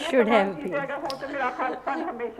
Should have been.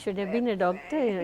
Should have been a doctor.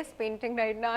is painting right now.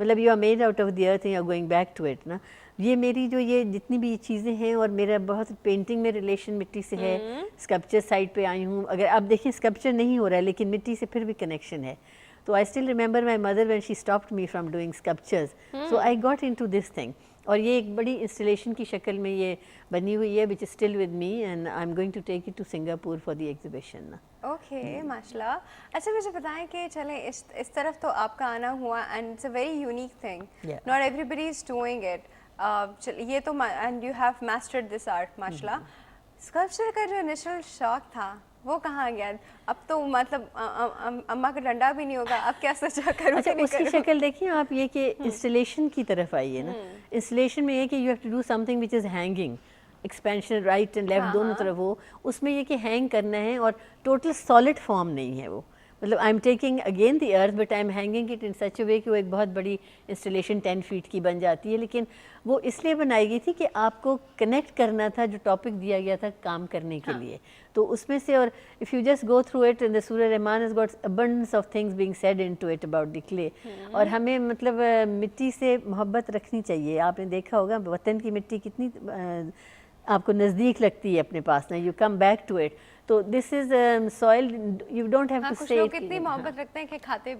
مطلب you are made out of the earth and you are going back to it نا. یہ میری جو یہ جتنی بھی چیزیں ہیں اور میرا بہت پینٹنگ میں ریلیشن مٹی سے ہے. اسکلپچر سائڈ پہ آئی ہوں, اگر آپ دیکھیں اسکلپچر نہیں ہو رہا ہے لیکن مٹی سے پھر بھی کنیکشن ہے. تو I still remember my mother when she stopped me from doing sculptures, so I got into this thing. اور یہ ایک بڑی انسٹلیشن کی شکل میں یہ بنی ہوئی ہے which is still with me and I am going to take it to Singapore for the exhibition. Okay, ماشاء اللہ. اچھا مجھے بتائیں کہ چلیں اس طرف تو آپ کا آنا ہوا and it's a very unique thing, not everybody is doing it. یہ تو and you have mastered this art ماشاء اللہ. اسکلپچر کا جو انیشل شوق تھا وہ کہاں گیا؟ اب تو مطلب اماں کا ڈنڈا بھی نہیں ہوگا, اب کیا سوچا کروں. اچھا اس کی شکل دیکھیں آپ, یہ کہ انسٹلیشن کی طرف آئیے نا. انسٹلیشن میں یہ کہ you have to do something which is hanging, expansion right and left دونوں طرف ہو, اس میں یہ کہ ہینگ کرنا ہے اور ٹوٹل سالڈ فارم نہیں ہے وہ. مطلب I am taking again the earth but I am hanging it in such a way کہ وہ ایک بہت بڑی انسٹلیشن 10 فیٹ کی بن جاتی ہے. لیکن وہ اس لیے بنائی گئی تھی کہ آپ کو کنیکٹ کرنا تھا جو ٹاپک دیا گیا تھا کام کرنے کے لیے. تو اس میں سے, اور if you just go through it, the سورہ رحمان has got abundance of things being said into it about the clay. اور ہمیں مطلب مٹی سے محبت رکھنی چاہیے. آپ نے دیکھا ہوگا وطن کی مٹی کتنی آپ کو نزدیک لگتی ہے اپنے پاس نا, you come back to it. تو this is soil, you don't have to say. کتنی محبت رکھتے ہیں کہ کھاتے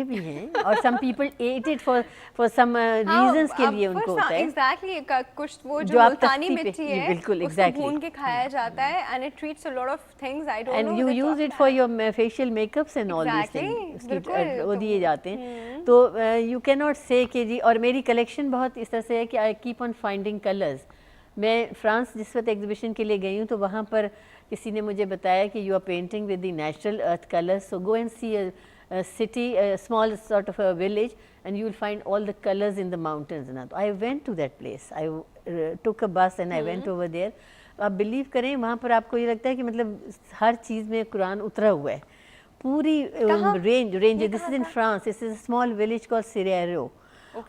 بھی ہیں اور some people eat it for some reasons کے لیے ان کو ہوتا ہے. ایگزیکٹلی, کچھ وہ جو ملتانی مٹی ہے بالکل اس کو بھون کے کھایا جاتا ہے and it treats a lot of things. I don't know, and you use it for your facial make ups and all these things, وہ دیے جاتے ہیں. تو یو کی ناٹ سے کہ جی. اور میری کلیکشن بہت اس طرح سے ہے کہ I keep on finding colours. میں فرانس جس وقت ایگزیبیشن کے لیے گئی ہوں تو وہاں پر کسی نے مجھے بتایا کہ you are painting with the natural earth colours, so go and see a city, small sort of a village, and you will find all the colours in the mountains. نا تو I went to that place, I took a bus and I went over there. آپ believe کریں وہاں پر آپ کو یہ لگتا ہے کہ مطلب ہر چیز میں قرآن اترا ہوا ہے, پوری range. This is in France, this is a small village call سیریرو.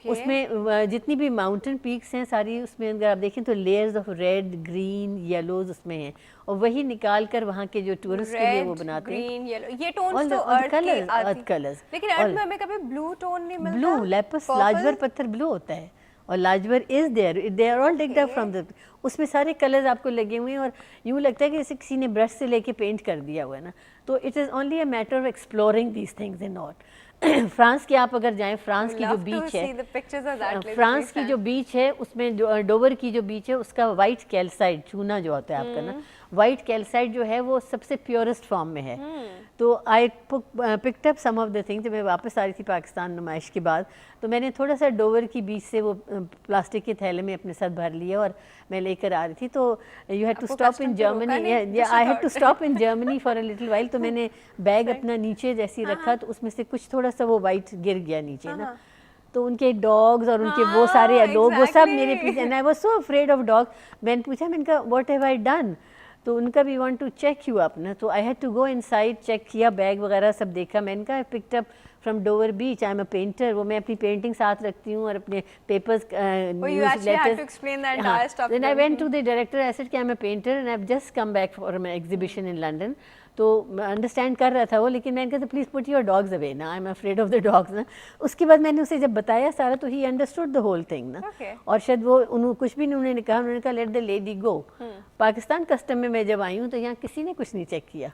اس میں جتنی بھی ماؤنٹین پیکس ہیں ساری, اس میں اگر آپ دیکھیں تو layers of red, green, yellows اس میں ہیں, اور وہی نکال کر وہاں کے جو ٹورسٹ کے لیے وہ بناتے ہیں. یہ ٹونز تو ارتھ کلرز, لیکن ارتھ میں ہمیں کبھی بلو ٹون نہیں ملتا. بلو, لیپس, لاجور پتھر بلو ہوتا ہے, اور لاجور is there, they are all dug up from the. اس میں سارے کلرز آپ کو لگے ہوئے ہیں, اور یوں لگتا ہے کہ جیسے کسی نے برش سے لے کے پینٹ کر دیا ہوا ہے نا. تو it is only a matter of exploring these things and all. France کے آپ اگر جائیں, فرانس کی جو بیچ ہے, فرانس کی جو بیچ ہے اس میں ڈوور کی جو بیچ ہے اس کا وائٹ کیلسائڈ چونا جو ہوتا ہے آپ کا نا, وائٹ کیلسائڈ جو ہے وہ سب سے پیورسٹ فارم میں ہے. تو I picked up some of the thing. جب میں واپس آ رہی تھی پاکستان نمائش کے بعد, تو میں نے تھوڑا سا ڈوور کی بیچ سے وہ پلاسٹک کے تھیلے میں اپنے ساتھ بھر لیا اور میں لے کر آ رہی تھی. تو you had to stop in Germany, I had to stop in Germany for a little while. تو میں نے بیگ اپنا نیچے جیسی رکھا تو اس میں سے کچھ تھوڑا سا وہ وائٹ گر گیا نیچے نا. تو ان کے ڈاگز اور ان کے وہ سارے لوگ وہ سب میرے پیچھے, and I was so afraid of dog. میں نے پوچھا, میں نے کہا واٹ ہیو آئی ڈن؟ تو ان کا بھی want to check you up نا. تو I had to go inside, check کیا, بیگ وغیرہ سب دیکھا. میں نے کہا I picked up from Dover beach, I am a painter. وہ میں اپنی پینٹنگ ساتھ رکھتی ہوں اور اپنے papers, newsletters. Then I went to the director, I said کہ I'm a painter and I've just come back from an exhibition in London. تو انڈرسٹینڈ کر رہا تھا وہ, لیکن میں نے کہا پلیز پٹ یور ڈاگز اوے نا, I am afraid of the dogs نا. اس کے بعد میں نے اسے جب بتایا سارا تو ہی انڈرسٹوڈ دا ہول تھنگ نا. اور شاید وہ انہوں کچھ بھی انہوں نے کہا, انہوں نے کہا let the lady go. Pakistan custom میں جب آئی ہوں تو یہاں کسی نے کچھ نہیں چیک کیا,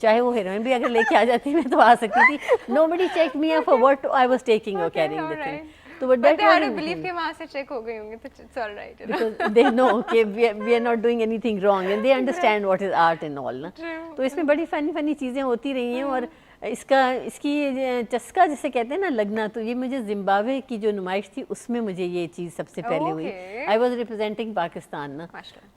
چاہے وہ ہیروئن بھی اگر لے کے آ جاتی میں تو آ سکتی تھی. Nobody check me for what I was taking اور کیرنگ دا تھنگ. تو بٹ دیٹ واز بلیو کہ وہاں سے چیک ہو گئی ہوں گی تو it's all right, because they know کہ we are not doing anything wrong and they understand what is art and all نا. تو اس میں بڑی فنی چیزیں ہوتی رہی ہیں. اور اس کی چسکا جسے کہتے ہیں نا لگنا, تو یہ مجھے زمبابوے کی جو نمائش تھی اس میں مجھے یہ چیز سب سے پہلے ہوئی. آئی واز ریپرزینٹنگ پاکستان نا.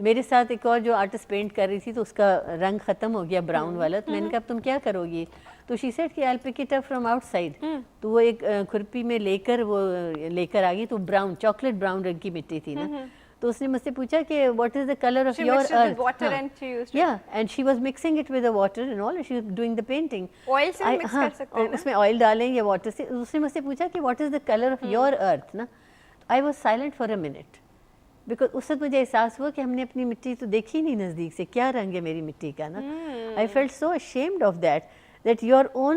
میرے ساتھ ایک اور جو آرٹسٹ پینٹ کر رہی تھی تو اس کا رنگ ختم ہو گیا براؤن والا. تو میں نے کہا اب تم کیا کرو گی؟ تو شی سیڈ کہ I will pick it up from outside. تو وہ ایک کھرپی میں لے کر آ گئی. تو براؤن, چاکلیٹ براؤن رنگ کی مٹی تھی نا. تو اس نے مجھ سے پوچھا کہ what is the colour of your earth. Yeah and she was mixing it with the water and all, she was doing the painting. Oil سے مکس کر سکتے ہیں, اس میں آئل ڈالیں یا واٹر سے. اس نے مجھ سے پوچھا کہ what is the colour of your earth نا. I was silent for a minute, because اس وقت مجھے احساس ہوا کہ ہم نے اپنی مٹی تو دیکھی نہیں نزدیک سے, کیا رنگ ہے میری مٹی کا نا. I felt so ashamed of that. that your own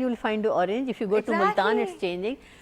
you will find orange. If you go to Multan, it's changing.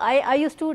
I used to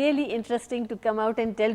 really interesting to come out and tell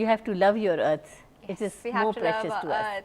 you have to love your earth. It is more precious to us.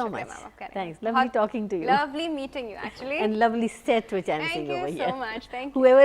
so much. Thanks. Lovely Lovely talking to you. Lovely meeting you actually. And lovely set which I'm seeing over here. Thank you so much. Thank you. Whoever